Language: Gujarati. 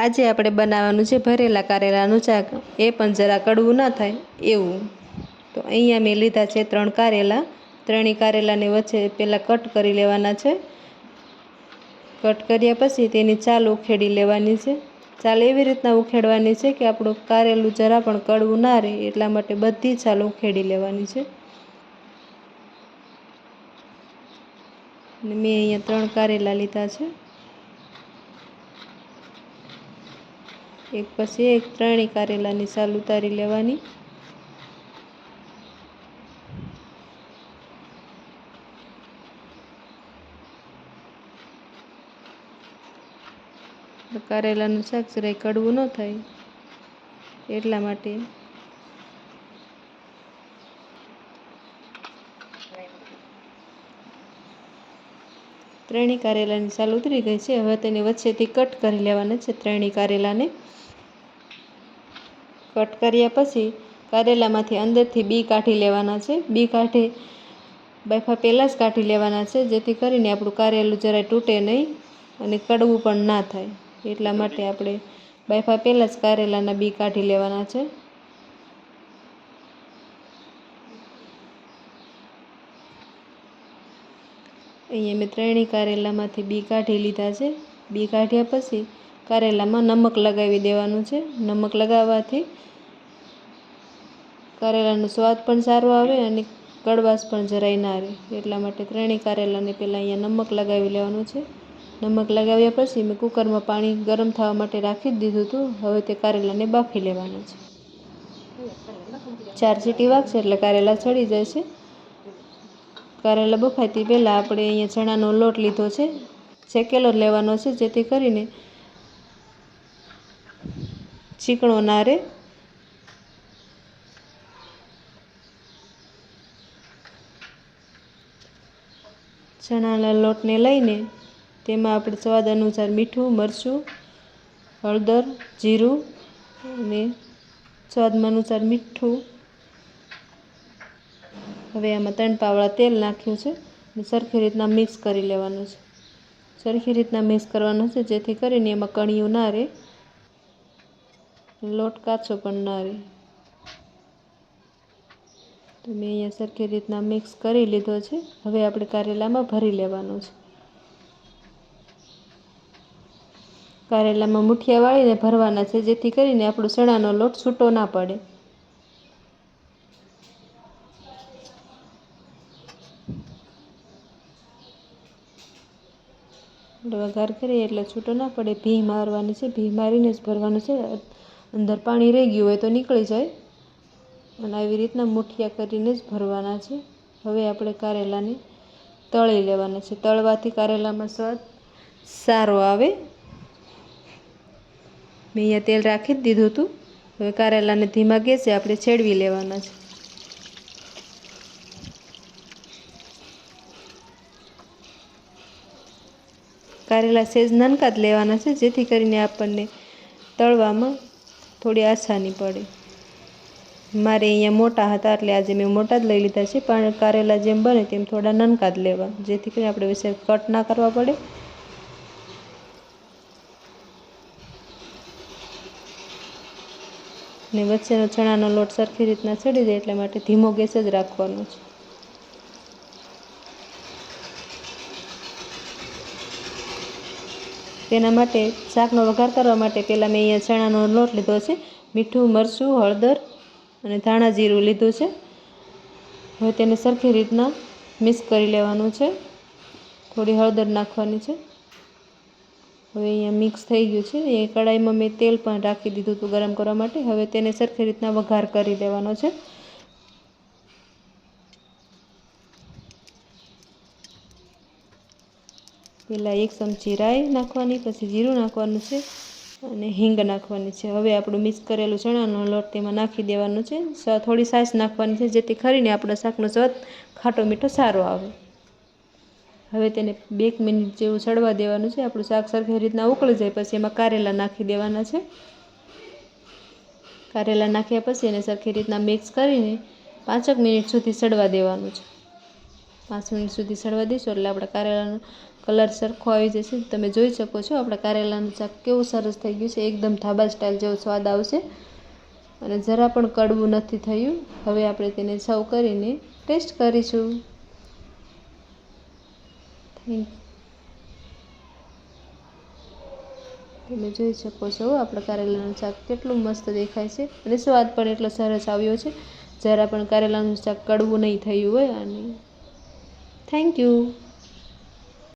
આજે આપણે બનાવવાનું છે ભરેલા કારેલાનું શાક, એ પણ જરા કડવું ના થાય એવું. તો અહીંયા મેં લીધા છે 3 કારેલા. ત્રણેય કારેલાને વચ્ચે પહેલાં કટ કરી લેવાના છે. કટ કર્યા પછી તેની છાલ ઉખેડી લેવાની છે. છાલ એવી રીતના ઉખેડવાની છે કે આપણું કારેલું જરા પણ કડવું ના રહે, એટલા માટે બધી છાલ ઉખેડી લેવાની છે. મેં અહીંયા 3 કારેલા લીધા છે, એક પછી એક ત્રણેય કારેલાની છાલ ઉતારી લેવાની. કારેલાનું શાક જરાય કડવું ન થાય એટલા માટે. ત્રણેય કારેલાની છાલ ઉતરી ગઈ છે. હવે તેને વચ્ચેથી કટ કરી લેવાના છે. ત્રણેય કારેલાને કટ કર્યા પછી કારેલામાંથી અંદરથી બી કાઢી લેવાના છે. બી કાઢી બાફા પહેલાં જ કાઢી લેવાના છે, જેથી કરીને આપણું કારેલું જરાય તૂટે નહીં અને કડવું પણ ના થાય. એટલા માટે આપણે બાફા પહેલાં જ કારેલાના બી કાઢી લેવાના છે. અહીંયા મેં ત્રણેય કારેલામાંથી બી કાઢી લીધા છે. બી કાઢ્યા પછી કારેલામાં નમક લગાવી દેવાનું છે. નમક લગાવવાથી કારેલાનો સ્વાદ પણ સારો આવે અને કડવાશ પણ જરાય ના રહે. એટલા માટે ત્રણેય કારેલાને પહેલાં અહીંયા નમક લગાવી લેવાનું છે. નમક લગાવ્યા પછી મેં કુકરમાં પાણી ગરમ થવા માટે રાખી જ દીધું હતું. હવે તે કારેલાને બાફી લેવાના છે. 4 સીટી વાગશે એટલે કારેલા ચડી જાય છે. કારેલા બફાતી પહેલાં આપણે અહીંયા ચણાનો લોટ લીધો છે, શેકેલો લેવાનો છે, જેથી કરીને ચીકણો ના રહે. ચણાના લોટને લઈને તેમાં આપણે સ્વાદ અનુસાર મીઠું, મરચું, હળદર, જીરું અને સ્વાદમાં અનુસાર મીઠું. હવે આમાં 3 પાવડા તેલ નાખ્યું છે અને સરખી રીતના મિક્સ કરી લેવાનું છે. સરખી રીતના મિક્સ કરવાનું છે, જેથી કરીને એમાં કણિયું ના રહે, લોટ કાચો પણ ના રહે. તો મેં અહીંયા સરખી રીતના મિક્સ કરી લીધો છે. હવે આપણે કારેલામાં ભરી લેવાનું છે. કારેલામાં મુઠિયા વાળીને ભરવાના છે, જેથી કરીને આપણો ચણાનો લોટ છૂટો ના પડે. વઘાર કરીએ એટલે છૂટો ના પડે. ભી મારવાની છે, ભી મારીને જ ભરવાનું છે. અંદર પાણી રહી ગયું હોય તો નીકળી જાય. અને આવી રીતના મુઠિયા કરીને જ ભરવાના છે. હવે આપણે કારેલાને તળી લેવાના છે. તળવાથી કારેલામાં સ્વાદ સારો આવે. મેં અહીંયા તેલ રાખી જ દીધું હતું. હવે કારેલાને ધીમા ગેસે આપણે છેડવી લેવાના છે. કારેલા સેજ નાનકા જ લેવાના છે, જેથી કરીને આપણને તળવામાં થોડી આસાની પડે. મારે અહીંયા મોટા હતા એટલે આજે મેં મોટા જ લઈ લીધા છે, પણ કારેલા જેમ બને તેમ થોડા નાનકા જ લેવા, જેથી કરીને આપણે વિશે કટ ના કરવા પડે. ને વચ્ચેનો ચણાનો લોટ સરખી રીતના ચડી જાય એટલા માટે ધીમો ગેસ જ રાખવાનો છે. તેના માટે શાકનો વઘાર કરવા માટે પહેલાં મેં અહીંયા ચણાનો લોટ લીધો છે, મીઠું, મરચું, હળદર અને ધાણા જીરું લીધું છે. હવે તેને સરખી રીતના મિક્સ કરી લેવાનું છે. થોડી હળદર નાખવાની છે. હવે અહીંયા મિક્સ થઈ ગયું છે. એ કડાઈમાં મેં તેલ પણ રાખી દીધું હતું ગરમ કરવા માટે. હવે તેને સરખી રીતના વઘાર કરી દેવાનો છે. પહેલાં 1 ચમચી રાઈ નાખવાની, પછી જીરું નાખવાનું છે અને હિંગ નાખવાની છે. હવે આપણું મિક્સ કરેલું ચણાનો લોટ તેમાં નાખી દેવાનું છે. થોડી છાશ નાખવાની છે, જેથી કરીને આપણો શાકનો સ્વાદ ખાટો મીઠો સારો આવે. હવે તેને 2 મિનિટ જેવું ચડવા દેવાનું છે. આપણું શાક સરખી રીતના ઉકળી જાય પછી એમાં કારેલા નાખી દેવાના છે. કારેલા નાખ્યા પછી એને સરખી રીતના મિક્સ કરીને 5 મિનિટ સુધી ચડવા દેવાનું છે. 5 મિનિટ સુધી ચડવા દઈશું એટલે આપણા કારેલાનો કલર સરખો આવી જશે. તમે જોઈ શકો છો આપણા કારેલાનું શાક કેવું સરસ થઈ ગયું છે. એકદમ ધાબા સ્ટાઇલ જેવો સ્વાદ આવશે અને જરા પણ કડવું નથી થયું. હવે આપણે તેને સર્વ કરીને ટેસ્ટ કરીશું. તમે જોઈ શકો છો આપણા કારેલાનું શાક કેટલું મસ્ત દેખાય છે અને સ્વાદ પણ એટલો સરસ આવ્યો છે. જરા પણ કારેલાનું શાક કડવું નહીં થયું હોય. અને થેન્ક યુ.